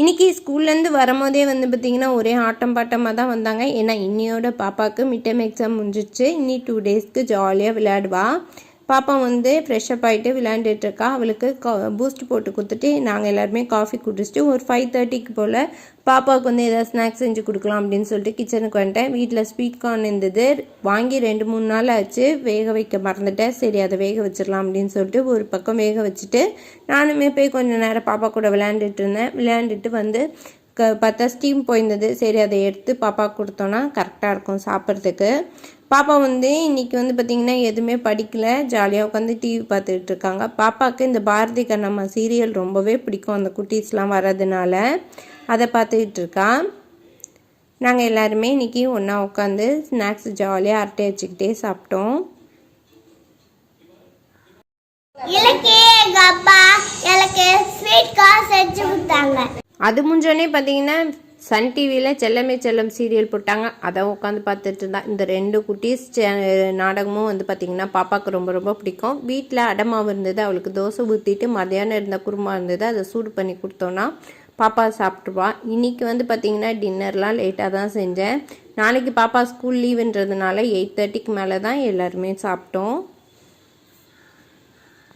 இன்றைக்கி ஸ்கூல்லேருந்து வரும்போதே வந்து பார்த்திங்கன்னா ஒரே ஆட்டம் பாட்டமாக தான் வந்தாங்க. ஏன்னா இன்னையோட பாப்பாவுக்கு மிட் டேர்ம் எக்ஸாம் முடிஞ்சிச்சு. இன்னி 2 டேஸ்க்கு ஜாலியாக விளையாடுவா. பாப்பா வந்து ஃப்ரெஷ்அப் ஆகிட்டு விளையாண்டுட்டுருக்கா. அவளுக்கு பூஸ்ட் போட்டு கொடுத்துட்டு நாங்கள் எல்லாருமே காஃபி குடிச்சிட்டு ஒரு 5:30க்கு போல் பாப்பாவுக்கு வந்து எதாவது ஸ்நாக்ஸ் செஞ்சு கொடுக்கலாம் அப்படின்னு சொல்லிட்டு கிச்சனுக்கு வந்துட்டேன். வீட்டில் ஸ்வீட் கார்ன் இருந்தது, வாங்கி 2-3 நாள் ஆச்சு. வேக வைக்க மறந்துட்டேன். சரி அதை வேக வச்சிடலாம் அப்படின்னு சொல்லிட்டு ஒரு பக்கம் வேக வச்சுட்டு நானுமே போய் கொஞ்சம் நேரம் பாப்பா கூட விளையாண்டுட்டு இருந்தேன். விளையாண்டுட்டு வந்து பார்த்தா ஸ்டீம் போயிருந்தது. சரி அதை எடுத்து பாப்பாவுக்கு கொடுத்தோன்னா கரெக்டாக இருக்கும் சாப்பிட்றதுக்கு. பாப்பா வந்து இன்றைக்கி வந்து பார்த்திங்கன்னா எதுவுமே படிக்கலை, ஜாலியாக உட்காந்து டிவி பார்த்துக்கிட்டு இருக்காங்க. பாப்பாவுக்கு இந்த பாரதி கண்ணம்மா சீரியல் ரொம்பவே பிடிக்கும், அந்த குட்டீஸ்லாம் வர்றதுனால அதை பார்த்துக்கிட்டு இருக்கா. நாங்கள் எல்லாருமே இன்றைக்கி ஒன்றா உட்காந்து ஸ்நாக்ஸ் ஜாலியாக அரட்டை வச்சுக்கிட்டே சாப்பிட்டோம். அது முடிஞ்சோடனே பார்த்தீங்கன்னா சன் டிவியில் செல்லமே செல்லம் சீரியல் போட்டாங்க. அதை உட்காந்து பார்த்துட்டு இருந்தான். இந்த 2 குட்டீஸ் நாடகமும் வந்து பார்த்திங்கன்னா பாப்பாவுக்கு ரொம்ப ரொம்ப பிடிக்கும். வீட்டில் அடமாவு இருந்தது, அவளுக்கு தோசை ஊற்றிட்டு மதியானம் இருந்த குருமா இருந்தது, அதை சூடு பண்ணி கொடுத்தோன்னா பாப்பா சாப்பிட்ருவா. இன்றைக்கி வந்து பார்த்திங்கன்னா டின்னர்லாம் லேட்டாக தான் செஞ்சேன். நாளைக்கு பாப்பா ஸ்கூல் லீவுன்றதுனால 8:30க்கு மேலே தான் எல்லாருமே சாப்பிட்டோம்.